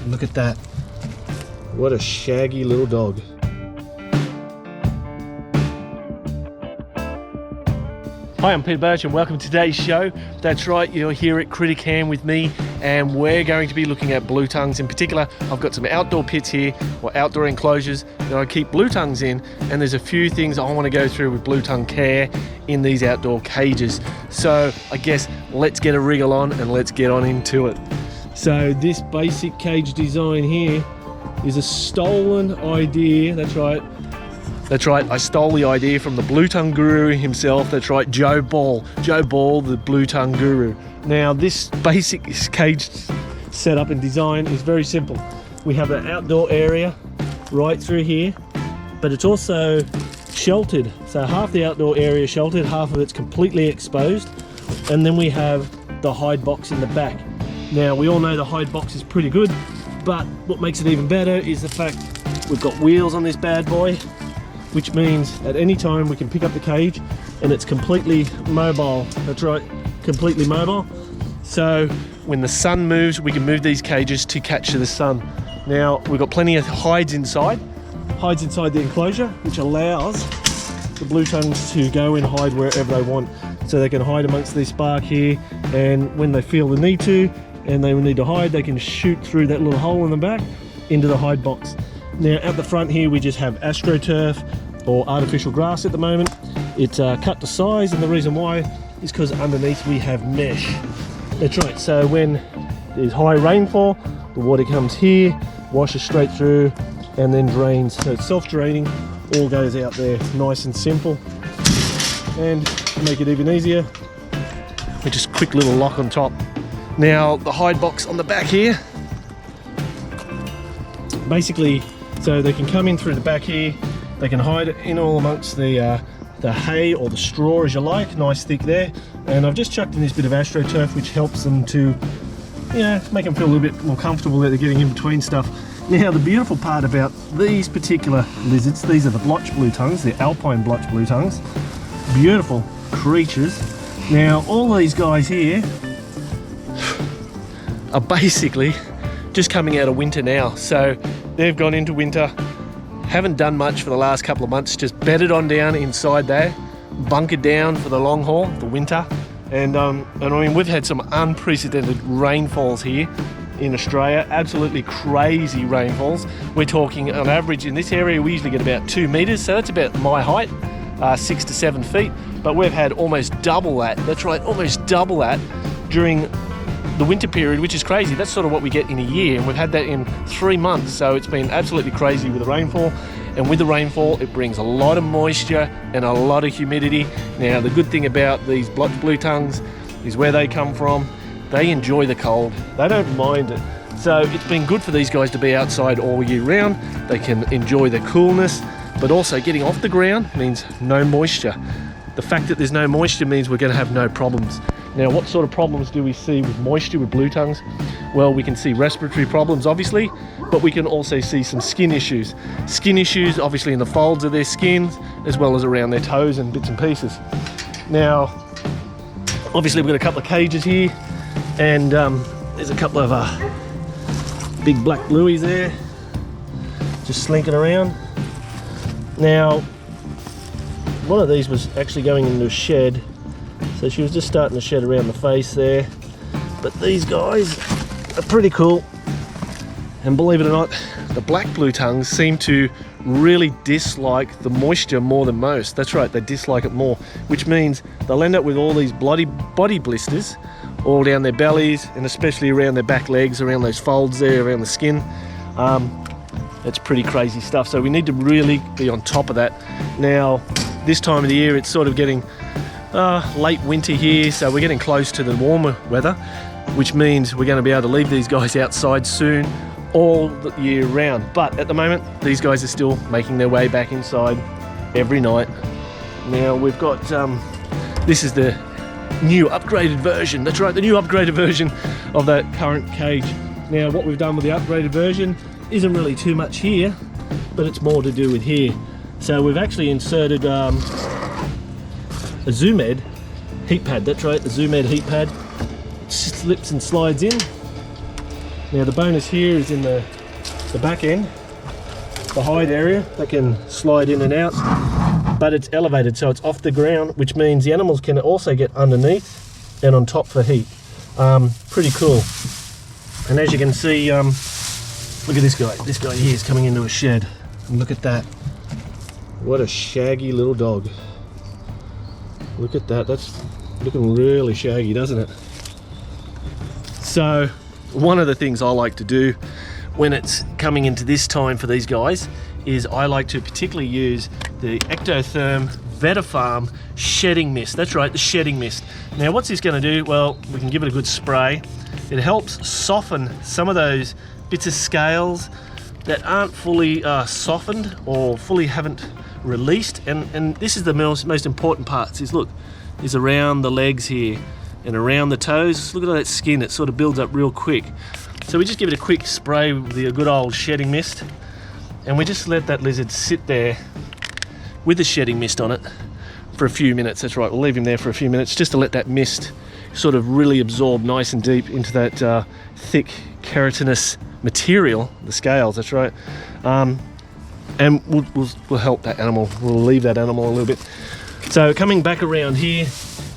Look at that. What a shaggy little dog. Hi, I'm Peter Birch and welcome to today's show. That's right, you're here at CrittaCam with me, and we're going to be looking at blue tongues. In particular, I've got some outdoor pits here, or outdoor enclosures that I keep blue tongues in, and there's a few things I want to go through with blue tongue care in these outdoor cages. So I guess let's get a wriggle on and let's get on into it. So this basic cage design here is a stolen idea. That's right, I stole the idea from the blue tongue guru himself. That's right, Joe Ball, the blue tongue guru. Now this basic cage setup and design is very simple. We have an outdoor area right through here, but it's also sheltered. So half the outdoor area is sheltered, half of it's completely exposed. And then we have the hide box in the back. Now we all know the hide box is pretty good, but what makes it even better is the fact we've got wheels on this bad boy, which means at any time we can pick up the cage and it's completely mobile. That's right, completely mobile. So when the sun moves, we can move these cages to catch the sun. Now we've got plenty of hides inside the enclosure, which allows the blue tongues to go and hide wherever they want. So they can hide amongst this bark here, and when they feel the need to and they need to hide, they can shoot through that little hole in the back into the hide box. Now at the front here we just have AstroTurf or artificial grass at the moment. It's cut to size, and the reason why is because underneath we have mesh. That's right, so when there's high rainfall, the water comes here, washes straight through and then drains. So it's self-draining, all goes out there, nice and simple. And to make it even easier, we just quick little lock on top. Now the hide box on the back here, basically, so they can come in through the back here, they can hide in all amongst the hay or the straw as you like, nice thick there. And I've just chucked in this bit of AstroTurf, which helps them to, make them feel a little bit more comfortable that they're getting in between stuff. Now the beautiful part about these particular lizards, these are the blotch blue tongues, the alpine blotch blue tongues, beautiful creatures. Now all these guys here are basically just coming out of winter now, so they've gone into winter, haven't done much for the last couple of months, just bedded on down inside there, bunkered down for the long haul, the winter. And I mean, we've had some unprecedented rainfalls here in Australia, absolutely crazy rainfalls. We're talking on average in this area we usually get about 2 meters, so that's about my height, 6 to 7 feet, but we've had almost double that. That's right, almost double that during the winter period, which is crazy. That's sort of what we get in a year, and we've had that in 3 months, so it's been absolutely crazy with the rainfall. And with the rainfall, it brings a lot of moisture and a lot of humidity. Now the good thing about these blotch blue tongues is where they come from, they enjoy the cold, they don't mind it. So it's been good for these guys to be outside all year round. They can enjoy the coolness, but also getting off the ground means no moisture. The fact that there's no moisture means we're going to have no problems. Now what sort of problems do we see with moisture with blue tongues? Well, we can see respiratory problems obviously, but we can also see some skin issues. Skin issues obviously in the folds of their skins, as well as around their toes and bits and pieces. Now obviously we've got a couple of cages here, and there's a couple of big black blueies there just slinking around. Now one of these was actually going into a shed, so she was just starting to shed around the face there. But these guys are pretty cool, and believe it or not, the black blue tongues seem to really dislike the moisture more than most. That's right, they dislike it more, which means they'll end up with all these bloody body blisters all down their bellies, and especially around their back legs, around those folds there, around the skin. It's pretty crazy stuff, so we need to really be on top of that. Now this time of the year it's sort of getting late winter here, so we're getting close to the warmer weather, which means we're going to be able to leave these guys outside soon all the year round. But at the moment these guys are still making their way back inside every night. Now we've got this is the new upgraded version. That's right, the new upgraded version of that current cage. Now what we've done with the upgraded version isn't really too much here, but it's more to do with here. So we've actually inserted a Zoomed heat pad. That's right, the Zoomed heat pad. It slips and slides in, Now the bonus here is in the back end, the hide area that can slide in and out, but it's elevated, so it's off the ground, which means the animals can also get underneath and on top for heat. Pretty cool. And as you can see, look at this guy. This guy here is coming into a shed. And look at that. What a shaggy little dog. Look at that. That's looking really shaggy, doesn't it? So one of the things I like to do when it's coming into this time for these guys is I like to particularly use the Ectotherm Vetafarm shedding mist. That's right, the shedding mist. Now what's this going to do? Well, we can give it a good spray. It helps soften some of those bits of scales that aren't fully softened or fully haven't released, and this is the most important part, is around the legs here and around the toes. Look at all that skin, it sort of builds up real quick. So we just give it a quick spray with the good old shedding mist, and we just let that lizard sit there with the shedding mist on it for a few minutes. That's right, we'll leave him there for a few minutes just to let that mist sort of really absorb nice and deep into that thick keratinous material, the scales, that's right. And we'll help that animal, we'll leave that animal a little bit. So coming back around here,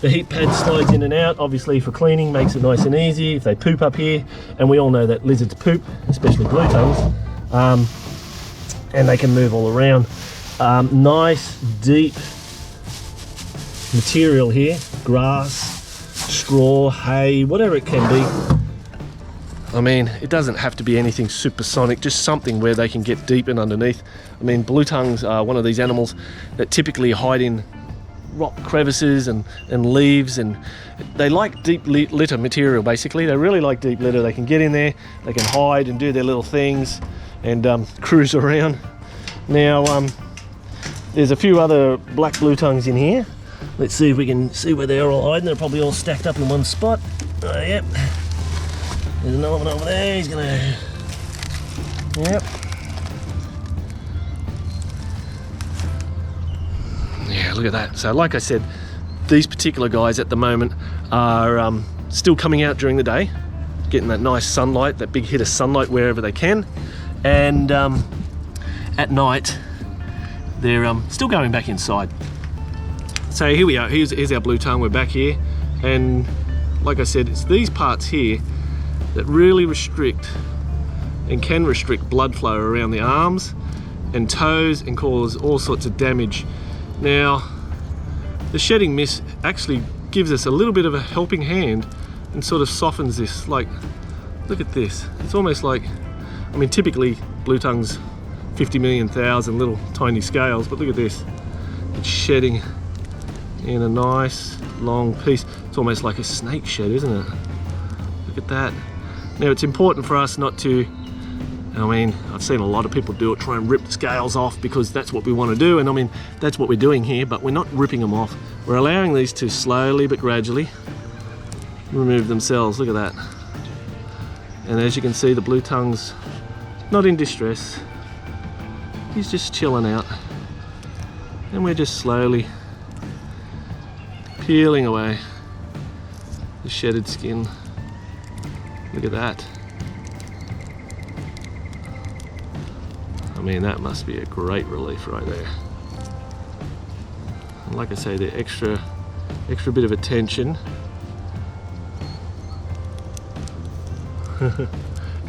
the heat pad slides in and out, obviously for cleaning, makes it nice and easy. If they poop up here, and we all know that lizards poop, especially blue tongues, and they can move all around. Nice deep material here, grass, straw, hay, whatever it can be. I mean, it doesn't have to be anything supersonic, just something where they can get deep and underneath. I mean, blue tongues are one of these animals that typically hide in rock crevices and leaves, and they like deep litter material. Basically, they really like deep litter. They can get in there, they can hide and do their little things and cruise around. Now there's a few other black blue tongues in here. Let's see if we can see where they're all hiding. They're probably all stacked up in one spot. Oh, yep, there's another one over there. He's gonna, yep. Yeah, look at that. So like I said, these particular guys at the moment are still coming out during the day, getting that nice sunlight, that big hit of sunlight wherever they can, and at night they're still going back inside. So here we are, here's our blue tongue. We're back here, and like I said, it's these parts here that really restrict and can restrict blood flow around the arms and toes and cause all sorts of damage. Now, the shedding mist actually gives us a little bit of a helping hand and sort of softens this. Like, look at this. It's almost like, I mean, typically blue tongues, 50 million thousand little tiny scales, but look at this. It's shedding in a nice long piece. It's almost like a snake shed, isn't it? Look at that. Now, it's important for us not to, I mean, I've seen a lot of people do it, try and rip the scales off because that's what we want to do, and I mean, that's what we're doing here, but we're not ripping them off. We're allowing these to slowly but gradually remove themselves. Look at that. And as you can see, the blue tongue's not in distress. He's just chilling out. And we're just slowly peeling away the shedded skin. Look at that. I mean, that must be a great relief right there. And like I say, the extra bit of attention,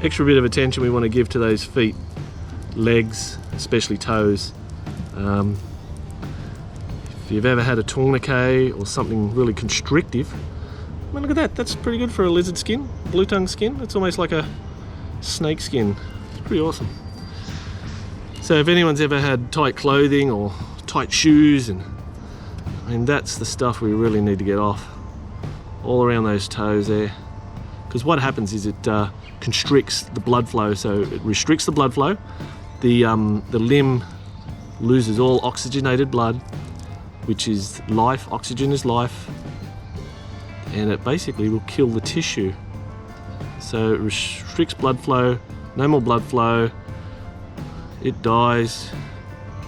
extra bit of attention we want to give to those feet, legs, especially toes. If you've ever had a tourniquet or something really constrictive, I mean, look at that. That's pretty good for a lizard skin, blue tongue skin. It's almost like a snake skin. It's pretty awesome. So if anyone's ever had tight clothing or tight shoes, and I mean, that's the stuff we really need to get off, all around those toes there, because what happens is it constricts the blood flow, so it restricts the blood flow. The limb loses all oxygenated blood, which is life. Oxygen is life, and it basically will kill the tissue. So it restricts blood flow, no more blood flow, it dies,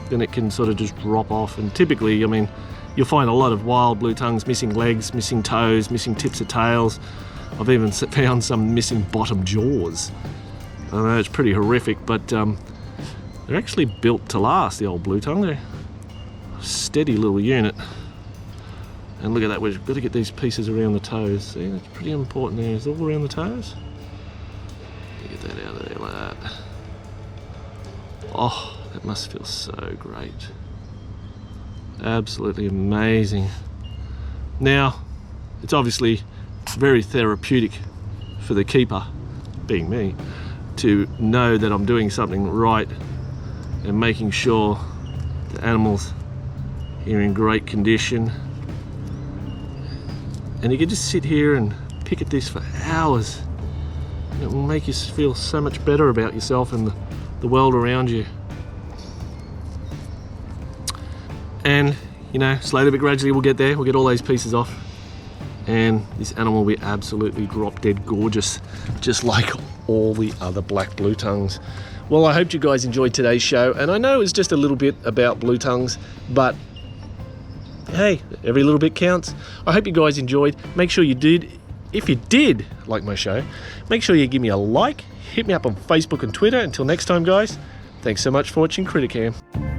then it can sort of just drop off. And typically, I mean, you'll find a lot of wild blue tongues missing legs, missing toes, missing tips of tails. I've even found some missing bottom jaws. I know it's pretty horrific, but they're actually built to last, the old blue tongue. They're a steady little unit. And look at that, we've got to get these pieces around the toes. See, that's pretty important there. It's all around the toes. Get that out of there like that. Oh, that must feel so great. Absolutely amazing. Now, it's obviously very therapeutic for the keeper, being me, to know that I'm doing something right and making sure the animals are in great condition. And you can just sit here and pick at this for hours. It will make you feel so much better about yourself and the world around you. And, you know, slowly but gradually we'll get there. We'll get all those pieces off. And this animal will be absolutely drop dead gorgeous, just like all the other black blue tongues. Well, I hope you guys enjoyed today's show. And I know it's just a little bit about blue tongues, but hey, every little bit counts. I hope you guys enjoyed. Make sure you did. If you did like my show, make sure you give me a like. Hit me up on Facebook and Twitter. Until next time, guys, thanks so much for watching CrittaCam.